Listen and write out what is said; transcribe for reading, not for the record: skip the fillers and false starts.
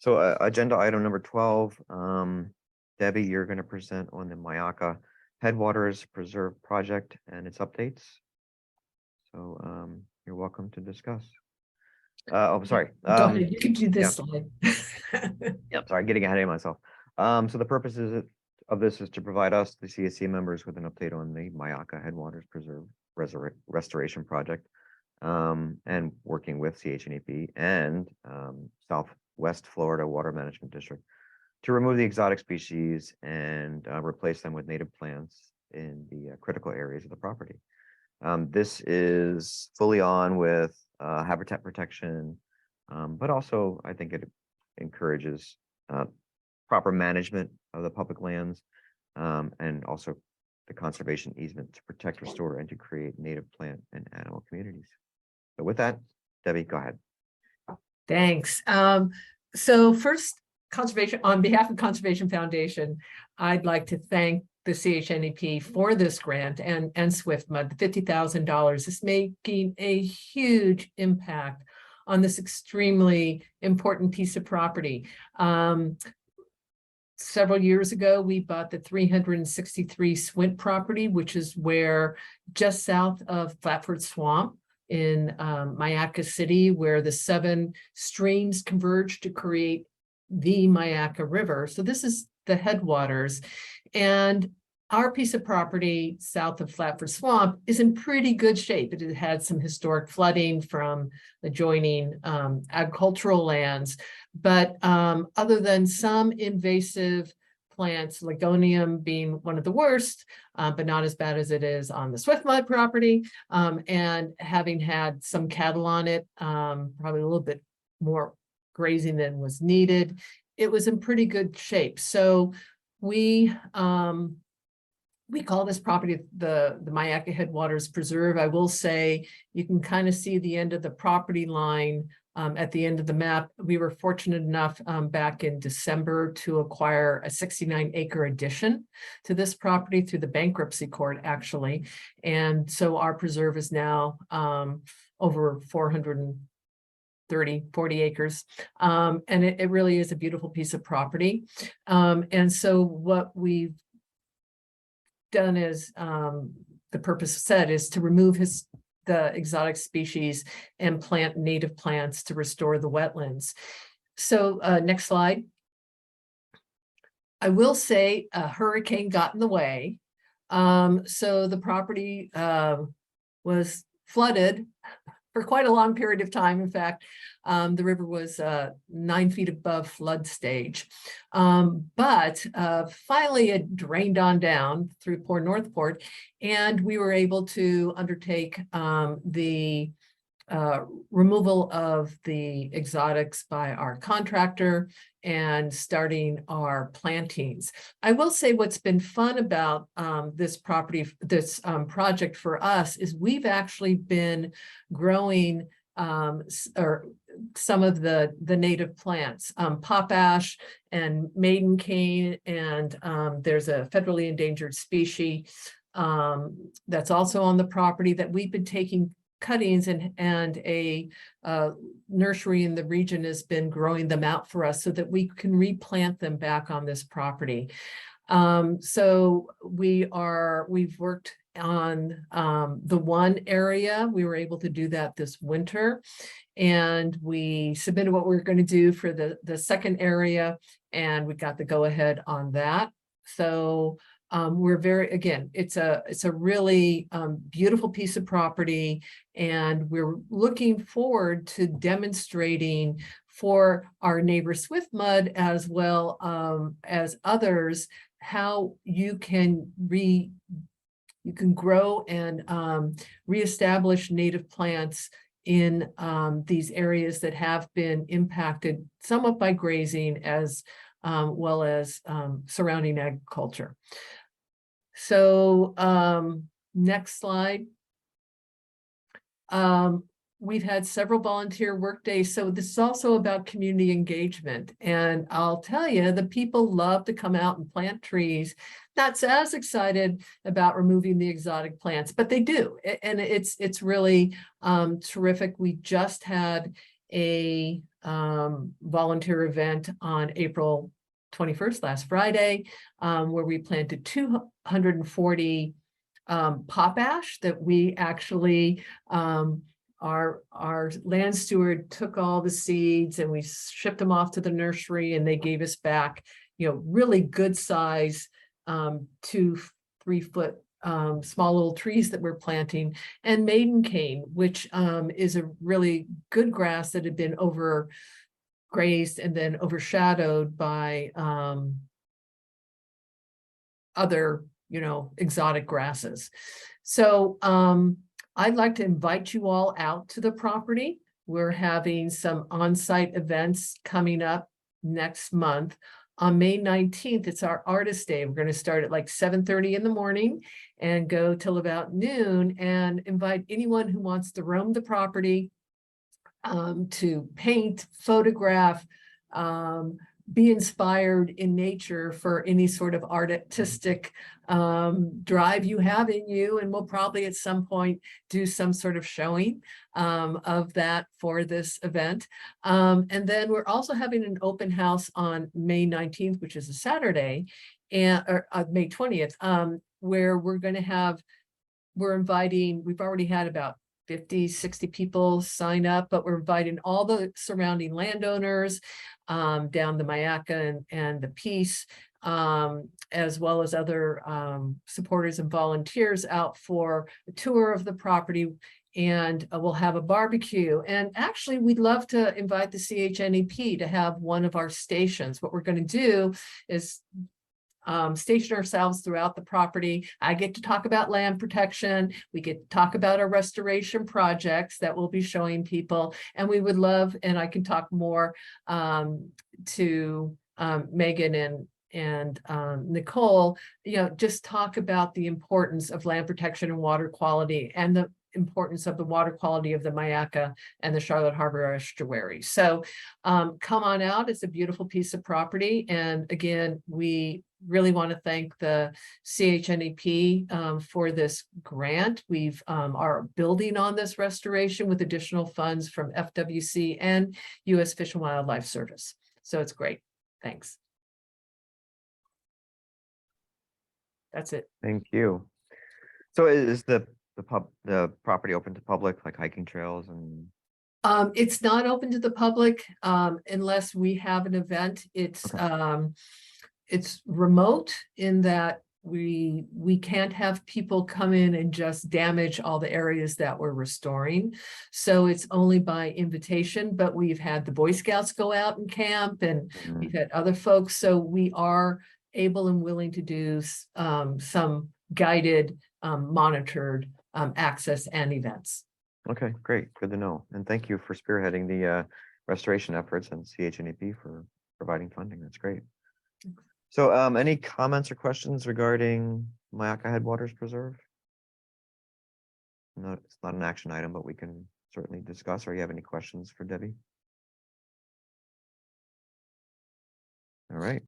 So agenda item number 12, Debbie, you're going to present on the Myakka Headwaters Preserve Project and its updates. So you're welcome to discuss. Sorry. Go ahead, you can do this slide. Yep, sorry, getting ahead of myself. So the purpose of this is to provide us, the CSC members, with an update on the Myakka Headwaters Preserve Restoration Project, and working with CHNEP and Southwest Florida Water Management District to remove the exotic species and replace them with native plants in the critical areas of the property. This is fully on with habitat protection, but also I think it encourages proper management of the public lands, and also the conservation easement to protect, restore, and to create native plant and animal communities. So with that, Debbie, go ahead. Thanks. So first, on behalf of Conservation Foundation, I'd like to thank the CHNEP for this grant and SwiftMud. The $50,000 is making a huge impact on this extremely important piece of property. Several years ago, we bought the 363 Swint property, which is where just south of Flatford Swamp in Myakka City, where the 7 streams converge to create the Myakka River. So this is the headwaters. And our piece of property south of Flatford Swamp is in pretty good shape. It had some historic flooding from adjoining agricultural lands. But other than some invasive plants, Ligonium being one of the worst, but not as bad as it is on the SwiftMud property, and having had some cattle on it, probably a little bit more grazing than was needed, it was in pretty good shape. So we call this property the Myakka Headwaters Preserve. I will say you can kind of see the end of the property line at the end of the map. We were fortunate enough back in December to acquire a 69-acre addition to this property through the bankruptcy court, actually. And so our preserve is now over 40 acres. And it really is a beautiful piece of property. And so what we've done is, the purpose said, is to remove the exotic species and plant native plants to restore the wetlands. So next slide. I will say a hurricane got in the way. So the property was flooded for quite a long period of time. In fact, the river was 9 feet above flood stage. But finally it drained on down through Port Northport, and we were able to undertake the removal of the exotics by our contractor and starting our plantings. I will say what's been fun about this property, this project for us, is we've actually been growing some of the native plants, pop ash and maiden cane, and there's a federally endangered species that's also on the property that we've been taking cuttings, and a nursery in the region has been growing them out for us so that we can replant them back on this property. So we've worked on the one area. We were able to do that this winter, and we submitted what we were going to do for the second area, and we got the go ahead on that. So we're again, it's a really beautiful piece of property, and we're looking forward to demonstrating for our neighbor SwiftMud as well as others how you can grow and reestablish native plants in these areas that have been impacted somewhat by grazing as well as surrounding agriculture. So next slide. We've had several volunteer work days. So this is also about community engagement. And I'll tell you, the people love to come out and plant trees. Not as excited about removing the exotic plants, but they do. And it's really terrific. We just had a volunteer event on April 21st, last Friday, where we planted 240 potash that we actually, our land steward took all the seeds and we shipped them off to the nursery, and they gave us back, really good size, 2-3 foot small little trees that we're planting, and maiden cane, which is a really good grass that had been overgrazed and then overshadowed by other exotic grasses. So I'd like to invite you all out to the property. We're having some on-site events coming up next month. On May 19th, it's our Artist Day. We're going to start at like 7:30 in the morning and go till about noon, and invite anyone who wants to roam the property, to paint, photograph, be inspired in nature for any sort of artistic drive you have in you. And we'll probably at some point do some sort of showing of that for this event. And then we're also having an open house on May 19th, which is a Saturday, or May 20th, where we're going to have, we've already had about 50, 60 people sign up, but we're inviting all the surrounding landowners down the Myakka and the Peace, as well as other supporters and volunteers out for a tour of the property. And we'll have a barbecue. And actually, we'd love to invite the CHNEP to have one of our stations. What we're going to do is station ourselves throughout the property. I get to talk about land protection. We get to talk about our restoration projects that we'll be showing people. And we would love, and I can talk more to Megan and Nicole, just talk about the importance of land protection and water quality, and the importance of the water quality of the Myakka and the Charlotte Harbor estuary. So come on out. It's a beautiful piece of property. And again, we really want to thank the CHNEP for this grant. We've are building on this restoration with additional funds from FWC and U.S. Fish and Wildlife Service. So it's great. Thanks. That's it. Thank you. So is the property open to public, like hiking trails and? It's not open to the public unless we have an event. It's remote in that we can't have people come in and just damage all the areas that we're restoring. So it's only by invitation, but we've had the Boy Scouts go out and camp, and we've had other folks. So we are able and willing to do some guided, monitored access and events. Okay, great. Good to know. And thank you for spearheading the restoration efforts, and CHNEP for providing funding. That's great. So any comments or questions regarding Myakka Headwaters Preserve? No, it's not an action item, but we can certainly discuss. Or you have any questions for Debbie? All right.